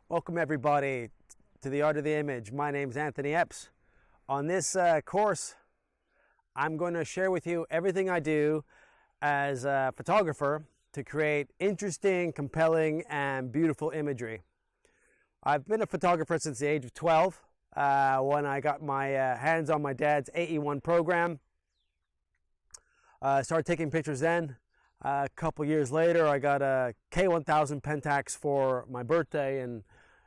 Welcome everybody to the Art of the Image. My name is Anthony Epps. On this course, I'm going to share with you everything I do as a photographer to create interesting, compelling, and beautiful imagery. I've been a photographer since the age of 12 when I got my hands on my dad's AE1 program. Started taking pictures then. A couple years later, I got a K1000 Pentax for my birthday, and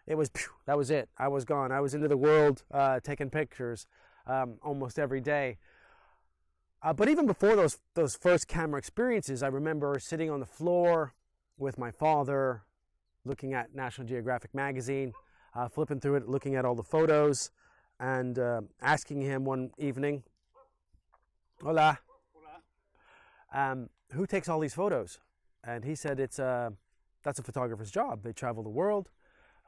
that was it. I was gone. I was into the world taking pictures almost every day. But even before those first camera experiences, I remember sitting on the floor with my father, looking at National Geographic magazine, flipping through it, looking at all the photos, and asking him one evening, "Hola. Who takes all these photos?" And he said, that's a photographer's job. They travel the world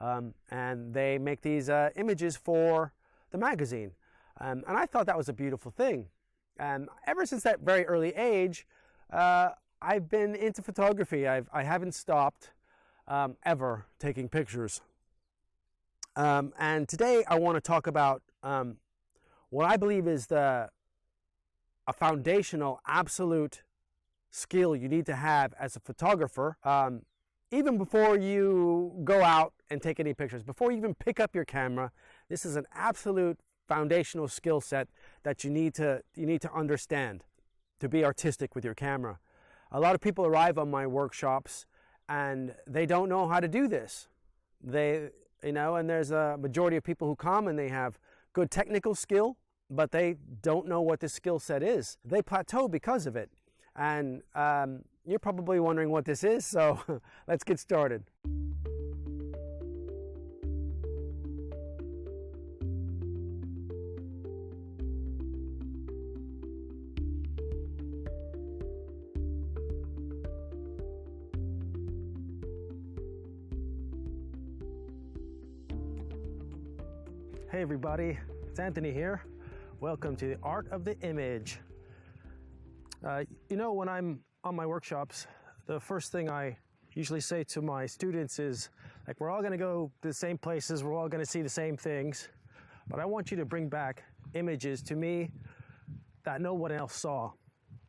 and they make these images for the magazine. And I thought that was a beautiful thing. And ever since that very early age, I've been into photography. I haven't stopped ever taking pictures. And today I want to talk about what I believe is a foundational, absolute skill you need to have as a photographer, even before you go out and take any pictures, before you even pick up your camera. This is an absolute foundational skill set that you need to understand to be artistic with your camera. A lot of people arrive on my workshops and they don't know how to do this. And there's a majority of people who come and they have good technical skill, but they don't know what this skill set is. They plateau because of it. And you're probably wondering what this is, so let's get started. Hey everybody, it's Anthony here. Welcome to the Art of the Image. When I'm on my workshops, the first thing I usually say to my students is, like, we're all going to go to the same places, we're all going to see the same things, but I want you to bring back images to me that no one else saw,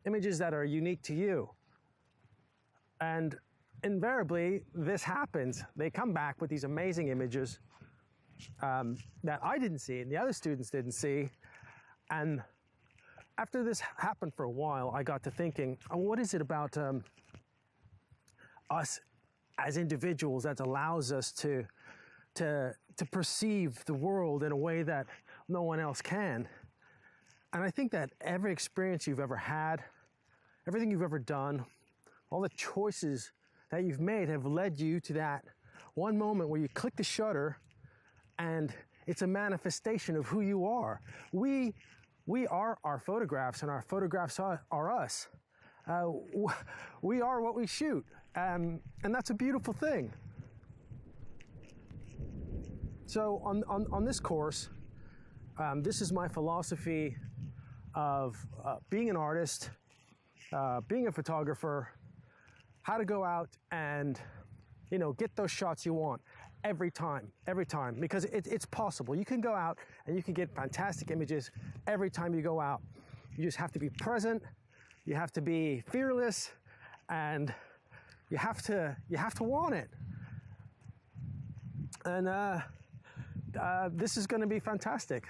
images that are unique to you. And invariably, this happens. They come back with these amazing images that I didn't see and the other students didn't see. And after this happened for a while, I got to thinking, what is it about us as individuals that allows us to perceive the world in a way that no one else can? And I think that every experience you've ever had, everything you've ever done, all the choices that you've made have led you to that one moment where you click the shutter and it's a manifestation of who you are. We are our photographs, and our photographs are us. We are what we shoot, and that's a beautiful thing. So on this course, this is my philosophy of being an artist, being a photographer, how to go out and get those shots you want every time, because it's possible. You can go out and you can get fantastic images every time you go out. You just have to be present, you have to be fearless, and you have to want it. And this is going to be fantastic.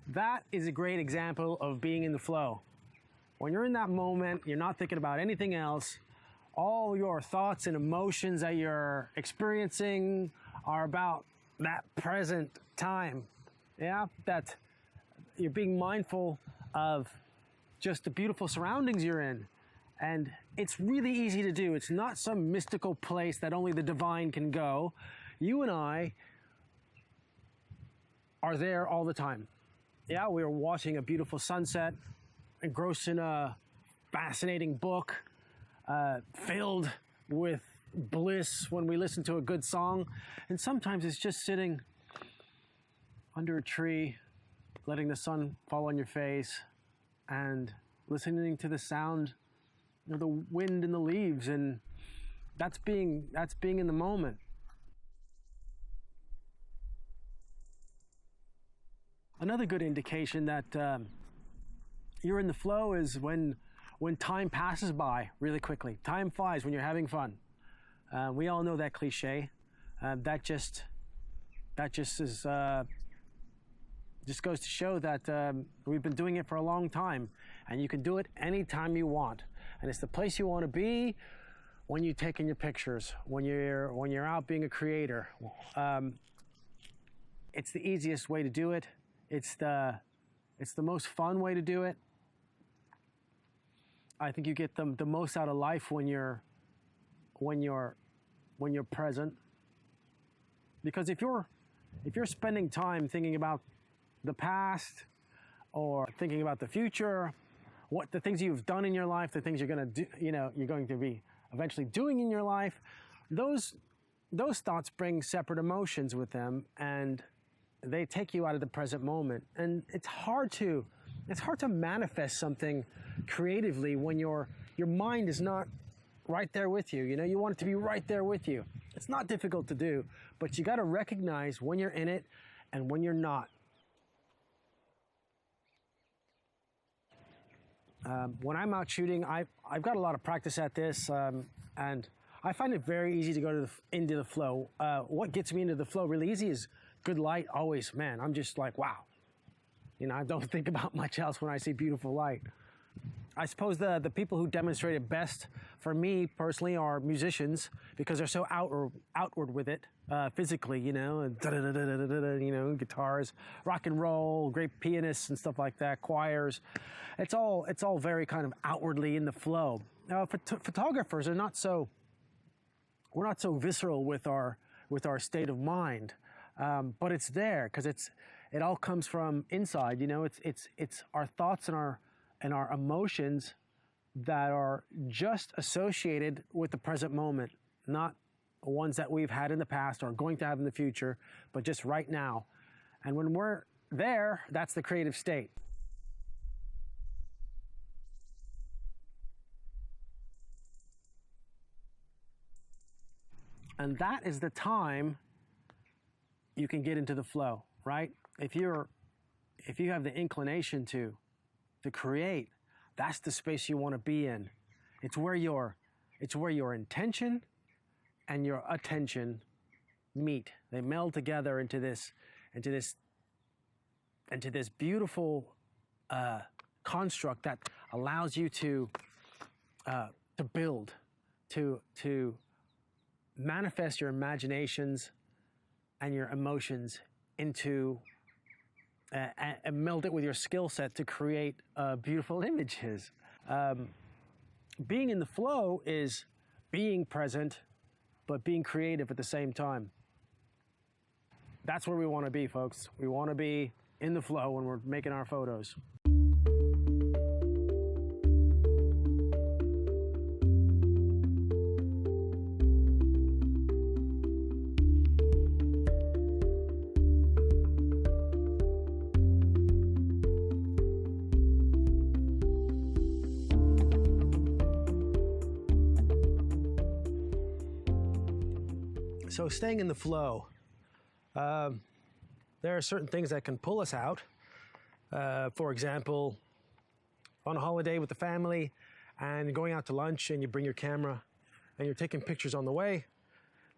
That is a great example of being in the flow. When you're in that moment, you're not thinking about anything else. All your thoughts and emotions that you're experiencing are about that present time. Yeah, that you're being mindful of just the beautiful surroundings you're in. And it's really easy to do. It's not some mystical place that only the divine can go. You and I are there all the time. Yeah, we were watching a beautiful sunset, engrossed in a fascinating book, filled with bliss when we listen to a good song. And sometimes it's just sitting under a tree, letting the sun fall on your face and listening to the sound of the wind in the leaves, and that's being in the moment. Another good indication that you're in the flow is when time passes by really quickly. Time flies when you're having fun. We all know that cliche. That just is just goes to show that we've been doing it for a long time, and you can do it anytime you want. And it's the place you want to be when you're taking your pictures, when you're out being a creator. It's the easiest way to do it. It's the most fun way to do it. I think you get the most out of life when you're present. Because if you're spending time thinking about the past or thinking about the future, what the things you've done in your life, the things you're going to do, you're going to be eventually doing in your life, those thoughts bring separate emotions with them, and they take you out of the present moment. And it's hard to manifest something creatively when your mind is not right there with you. You want it to be right there with you. It's not difficult to do, but you got to recognize when you're in it and when you're not. When I'm out shooting, I've got a lot of practice at this, and I find it very easy to go into the flow. What gets me into the flow really easy is good light. Always, man, I'm just like, wow. I don't think about much else when I see beautiful light. I suppose the people who demonstrate it best for me personally are musicians, because they're so outward with it physically, and guitars, rock and roll, great pianists and stuff like that, choirs. It's all very kind of outwardly in the flow. Photographers are we're not so visceral with our state of mind, but it's there because it all comes from inside. It's our thoughts and our emotions that are just associated with the present moment, not ones that we've had in the past or going to have in the future, but just right now. And when we're there, that's the creative state. And that is the time you can get into the flow, right? If you have the inclination to create, that's the space you want to be in. It's where your intention and your attention meet. They meld together into this beautiful construct that allows you to build, to manifest your imaginations and your emotions into and meld it with your skill set to create beautiful images. Being in the flow is being present, but being creative at the same time. That's where we want to be, folks. We want to be in the flow when we're making our photos. So staying in the flow, there are certain things that can pull us out. For example, on a holiday with the family and going out to lunch and you bring your camera and you're taking pictures on the way.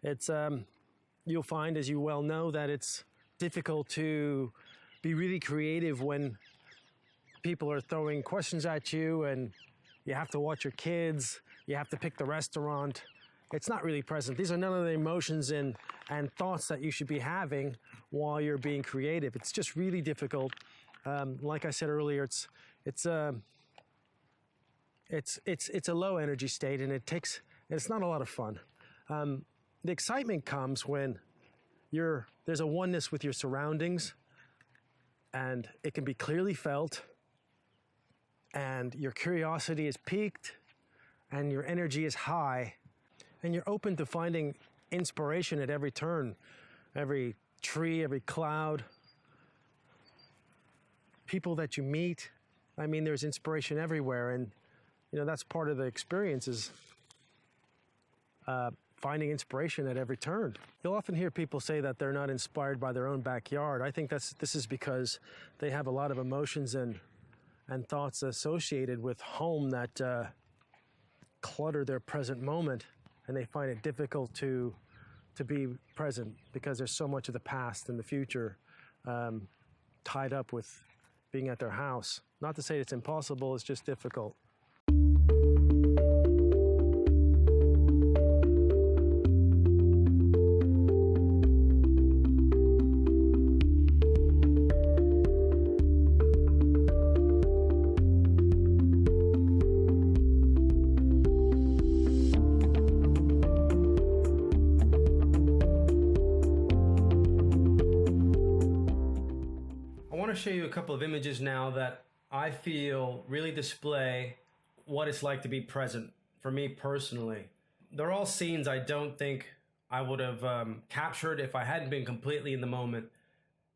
It's you'll find, as you well know, that it's difficult to be really creative when people are throwing questions at you and you have to watch your kids, you have to pick the restaurant. it's not really present. These are none of the emotions and thoughts that you should be having while you're being creative. It's just really difficult. Like I said earlier, it's a low energy state, and it's not a lot of fun. The excitement comes when there's a oneness with your surroundings, and it can be clearly felt, and your curiosity is piqued, and your energy is high, and you're open to finding inspiration at every turn, every tree, every cloud, people that you meet. I mean, there's inspiration everywhere, and that's part of the experience, is finding inspiration at every turn. You'll often hear people say that they're not inspired by their own backyard. I think this is because they have a lot of emotions and thoughts associated with home that clutter their present moment, and they find it difficult to be present because there's so much of the past and the future tied up with being at their house. Not to say it's impossible, it's just difficult. I want to show you a couple of images now that I feel really display what it's like to be present for me personally. They're all scenes I don't think I would have captured if I hadn't been completely in the moment.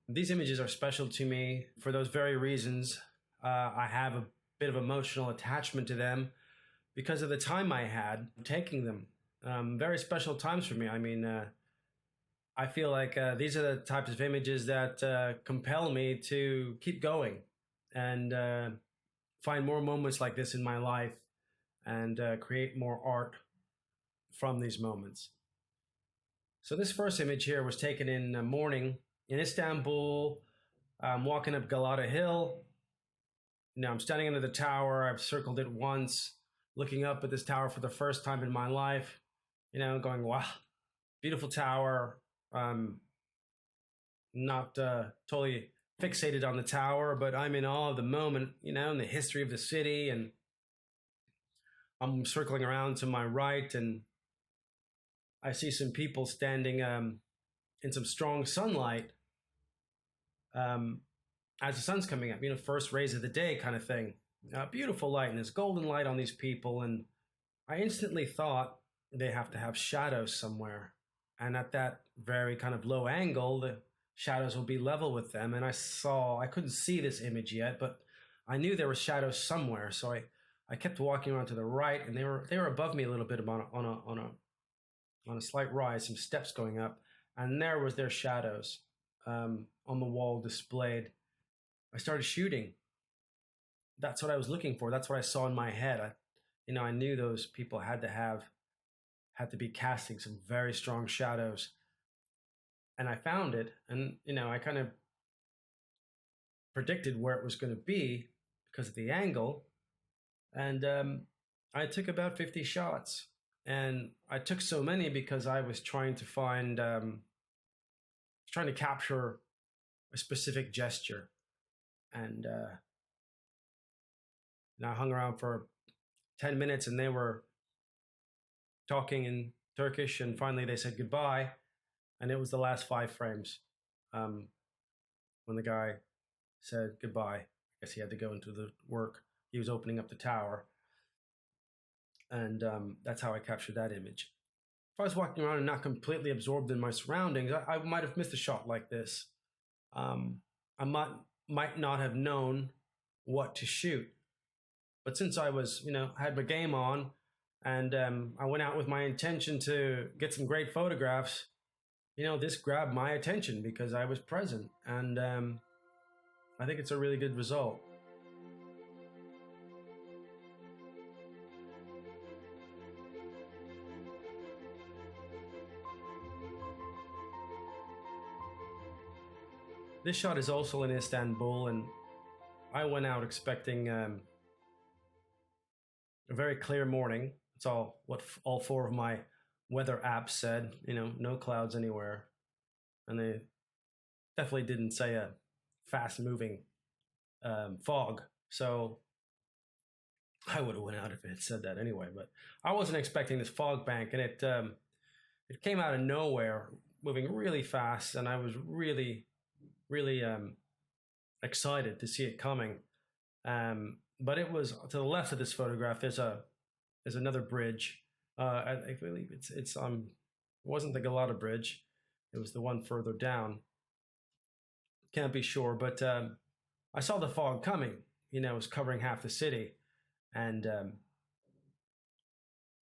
These images are special to me for those very reasons. I have a bit of emotional attachment to them because of the time I had taking them. Very special times for me. I mean, I feel like these are the types of images that compel me to keep going and find more moments like this in my life and create more art from these moments. So this first image here was taken in the morning in Istanbul. I'm walking up Galata Hill. Now I'm standing under the tower. I've circled it once, looking up at this tower for the first time in my life, going, wow, beautiful tower. Not totally fixated on the tower, but I'm in awe of the moment, and the history of the city. And I'm circling around to my right, and I see some people standing in some strong sunlight as the sun's coming up, first rays of the day kind of thing. Beautiful light, and this golden light on these people. And I instantly thought they have to have shadows somewhere. And at that very kind of low angle, the shadows will be level with them. And I couldn't see this image yet, but I knew there were shadows somewhere. So I kept walking around to the right, and they were above me a little bit on a slight rise, some steps going up. And there was their shadows on the wall displayed. I started shooting. That's what I was looking for. That's what I saw in my head. I knew those people had to be casting some very strong shadows. And I found it, and I kind of predicted where it was going to be because of the angle. And I took about 50 shots, and I took so many because I was trying to capture a specific gesture. And I hung around for 10 minutes, and they were talking in Turkish, and finally they said goodbye, and it was the last 5 frames when the guy said goodbye. I guess he had to go into the work. He was opening up the tower, and that's how I captured that image. If I was walking around and not completely absorbed in my surroundings, I might have missed a shot like this. I might not have known what to shoot, but since I was, had my game on, and I went out with my intention to get some great photographs, this grabbed my attention because I was present. And I think it's a really good result. This shot is also in Istanbul, and I went out expecting a very clear morning. It's all 4 of my weather app said, no clouds anywhere. And they definitely didn't say a fast moving fog. So I would have went out if it had said that anyway, but I wasn't expecting this fog bank, and it came out of nowhere, moving really fast, and I was really, really excited to see it coming. But it was to the left of this photograph. There's another bridge. I believe it's it wasn't the Galata Bridge. It was the one further down. Can't be sure, but I saw the fog coming. It was covering half the city, and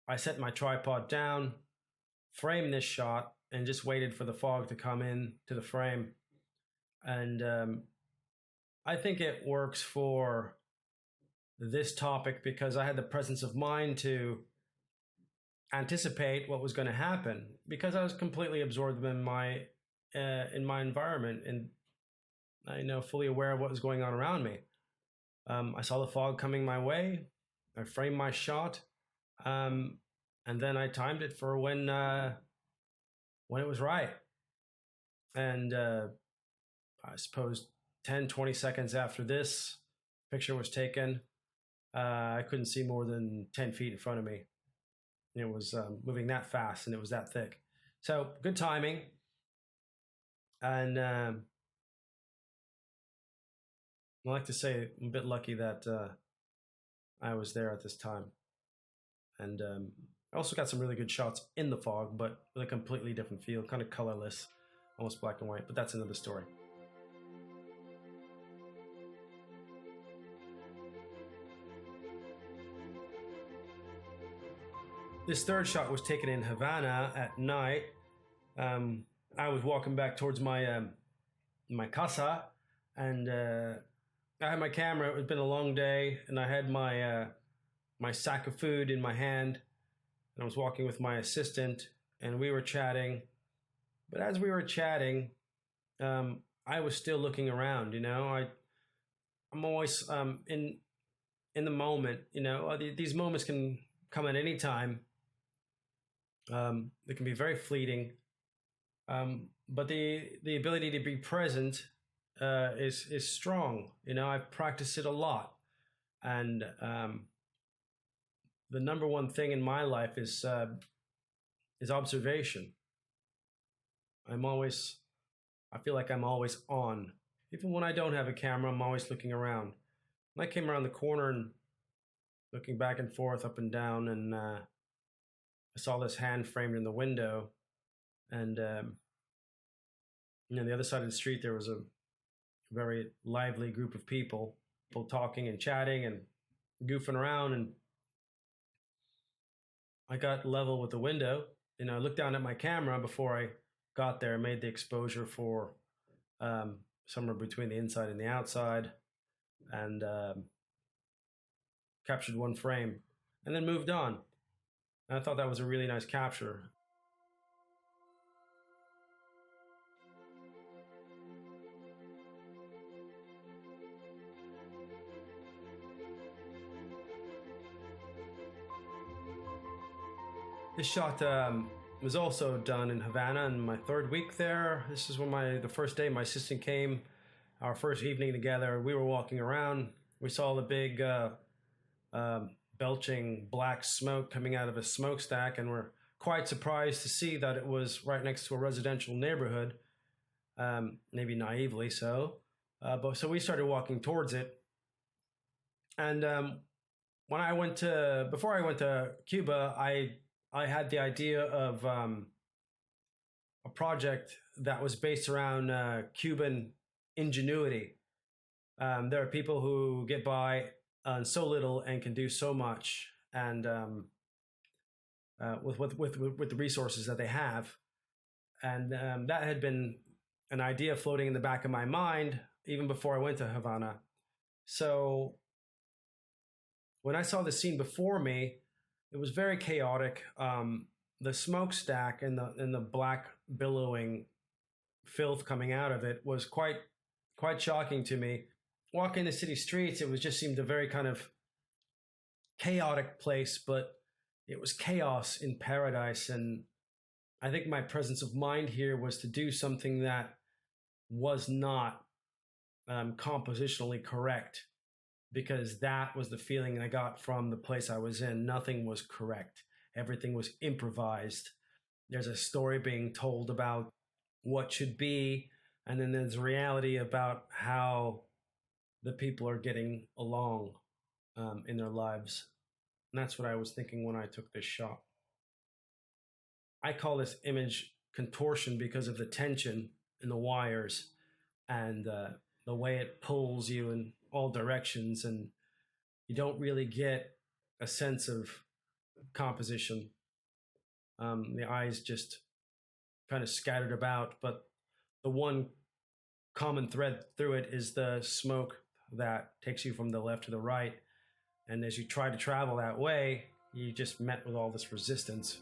I set my tripod down, framed this shot, and just waited for the fog to come in to the frame. And I think it works for this topic because I had the presence of mind to anticipate what was going to happen, because I was completely absorbed in my environment, and I fully aware of what was going on around me. I saw the fog coming my way. I framed my shot, and then I timed it for when it was right. And I suppose 10, 20 seconds after this picture was taken, I couldn't see more than 10 feet in front of me. It was moving that fast, and it was that thick. So good timing. And I like to say I'm a bit lucky that I was there at this time. And I also got some really good shots in the fog, but with a completely different feel, kind of colorless, almost black and white, but that's another story. This third shot was taken in Havana at night. I was walking back towards my my casa, and I had my camera. It had been a long day, and I had my my sack of food in my hand, and I was walking with my assistant, and we were chatting. But as we were chatting, I was still looking around. I'm always in the moment. These moments can come at any time. They can be very fleeting, but the ability to be present is strong. I've practiced it a lot, and the number one thing in my life is observation. I feel like I'm always on, even when I don't have a camera. I'm always looking around. And I came around the corner and looking back and forth, up and down, and I saw this hand framed in the window, and on the other side of the street there was a very lively group of people talking and chatting and goofing around, and I got level with the window. I looked down at my camera before I got there, made the exposure for somewhere between the inside and the outside, and captured one frame, and then moved on. And I thought that was a really nice capture. This shot was also done in Havana in my third week there. This is when the first day my assistant came, our first evening together. We were walking around. We saw the big belching black smoke coming out of a smokestack, and we're quite surprised to see that it was right next to a residential neighborhood, maybe naively so. But so we started walking towards it, and before I went to Cuba, I had the idea of a project that was based around Cuban ingenuity. There are people who get by on so little and can do so much, and with the resources that they have. And that had been an idea floating in the back of my mind even before I went to Havana. So when I saw the scene before me, it was very chaotic. The smokestack and the black billowing filth coming out of it was quite shocking to me. Walking the city streets, it just seemed a very kind of chaotic place, but it was chaos in paradise. And I think my presence of mind here was to do something that was not compositionally correct, because that was the feeling I got from the place I was in. Nothing was correct. Everything was improvised. There's a story being told about what should be, and then there's reality about how the people are getting along in their lives. And that's what I was thinking when I took this shot. I call this image contortion because of the tension in the wires and the way it pulls you in all directions, and you don't really get a sense of composition. The eyes just kind of scattered about, but the one common thread through it is the smoke that takes you from the left to the right. And as you try to travel that way, you just met with all this resistance.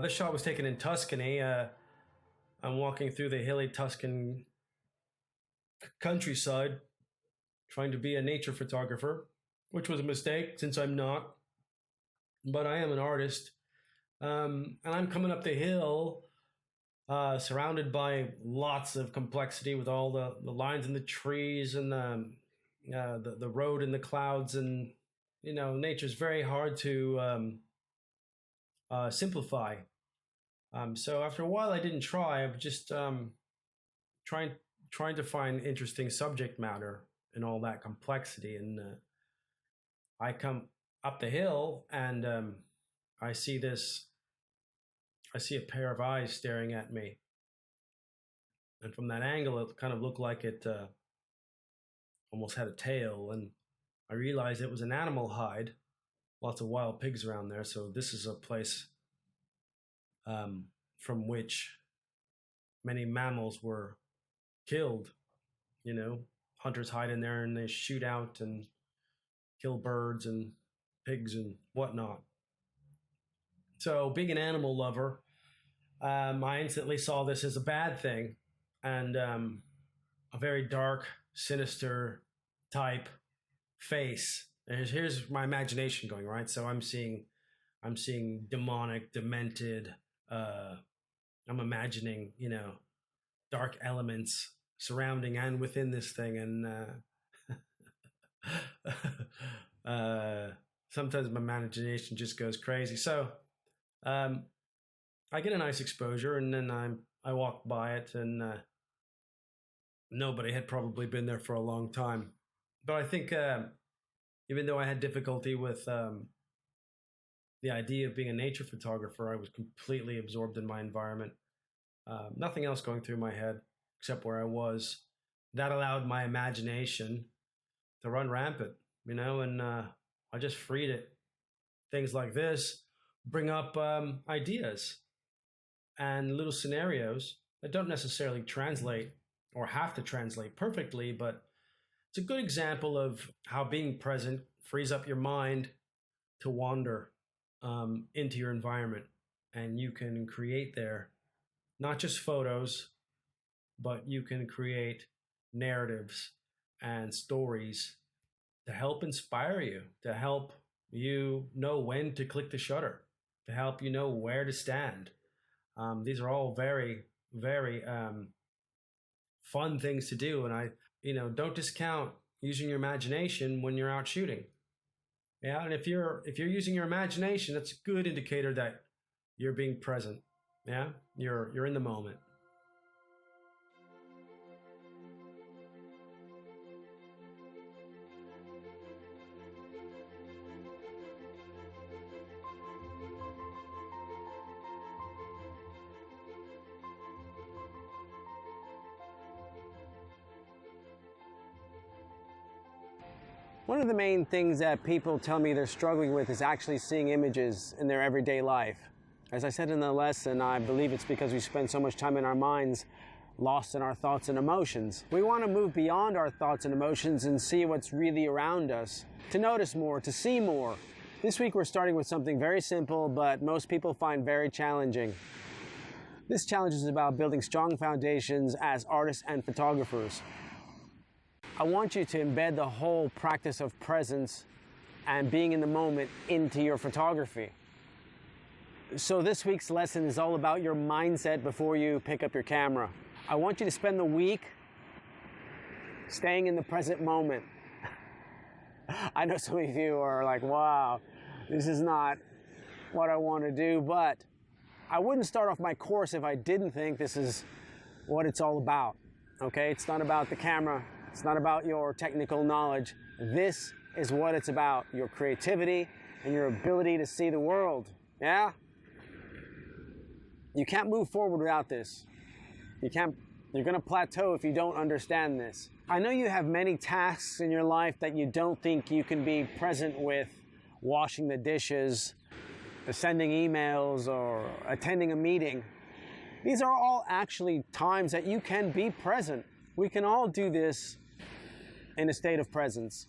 This shot was taken in Tuscany. I'm walking through the hilly Tuscan countryside, trying to be a nature photographer, which was a mistake since I'm not, but I am an artist. And I'm coming up the hill, surrounded by lots of complexity with all the lines in the trees and the road in the clouds. And, you know, nature's very hard to simplify. So after a while, I didn't try. I was just trying to find interesting subject matter in all that complexity. And I come up the hill, and I see a pair of eyes staring at me. And from that angle, it kind of looked like it almost had a tail. And I realized it was an animal hide. Lots of wild pigs around there. So this is a place from which many mammals were killed. You know, hunters hide in there and they shoot out and kill birds and pigs and whatnot. So being an animal lover, I instantly saw this as a bad thing, and a very dark, sinister type face. And here's my imagination going, right? So I'm seeing demonic, demented. I'm imagining, you know, dark elements surrounding and within this thing, and sometimes my imagination just goes crazy. So I get a nice exposure, and then I walk by it, and nobody had probably been there for a long time. But I think even though I had difficulty with the idea of being a nature photographer, I was completely absorbed in my environment. Nothing else going through my head except where I was. That allowed my imagination to run rampant, you know, and I just freed it. Things like this bring up ideas and little scenarios that don't necessarily translate or have to translate perfectly, but it's a good example of how being present frees up your mind to wander into your environment, and you can create there not just photos, but you can create narratives and stories to help inspire you, to help you know when to click the shutter, to help you know where to stand. These are all very, very fun things to do, and don't discount using your imagination when you're out shooting. Yeah, and if you're using your imagination, that's a good indicator that you're being present. Yeah, you're in the moment. One of the main things that people tell me they're struggling with is actually seeing images in their everyday life. As I said in the lesson, I believe it's because we spend so much time in our minds, lost in our thoughts and emotions. We want to move beyond our thoughts and emotions and see what's really around us, to notice more, to see more. This week we're starting with something very simple, but most people find very challenging. This challenge is about building strong foundations as artists and photographers. I want you to embed the whole practice of presence and being in the moment into your photography. So this week's lesson is all about your mindset before you pick up your camera. I want you to spend the week staying in the present moment. I know some of you are like, wow, this is not what I want to do, but I wouldn't start off my course if I didn't think this is what it's all about. Okay, it's not about the camera. It's not about your technical knowledge. This is what it's about, your creativity and your ability to see the world. Yeah? You can't move forward without this. You're going to plateau if you don't understand this. I know you have many tasks in your life that you don't think you can be present with: washing the dishes, sending emails, or attending a meeting. These are all actually times that you can be present. We can all do this in a state of presence.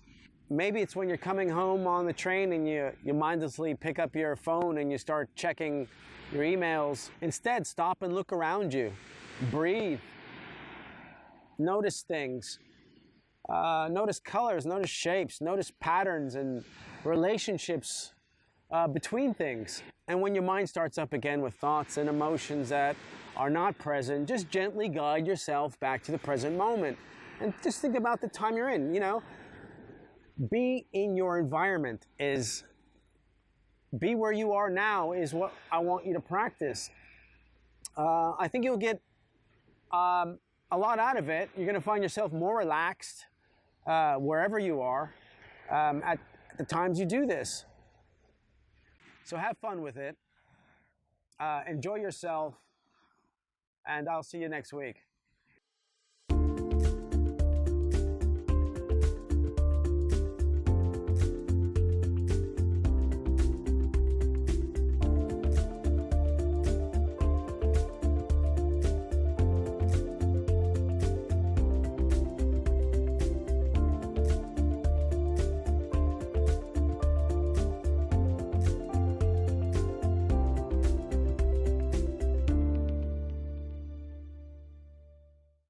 Maybe it's when you're coming home on the train and you mindlessly pick up your phone and you start checking your emails. Instead, stop and look around you. Breathe. Notice things. Notice colors, notice shapes, notice patterns and relationships between things. And when your mind starts up again with thoughts and emotions that are not present, just gently guide yourself back to the present moment. And just think about the time you're in, Be in your environment be where you are now is what I want you to practice. I think you'll get a lot out of it. You're going to find yourself more relaxed wherever you are at the times you do this. So have fun with it. Enjoy yourself, and I'll see you next week.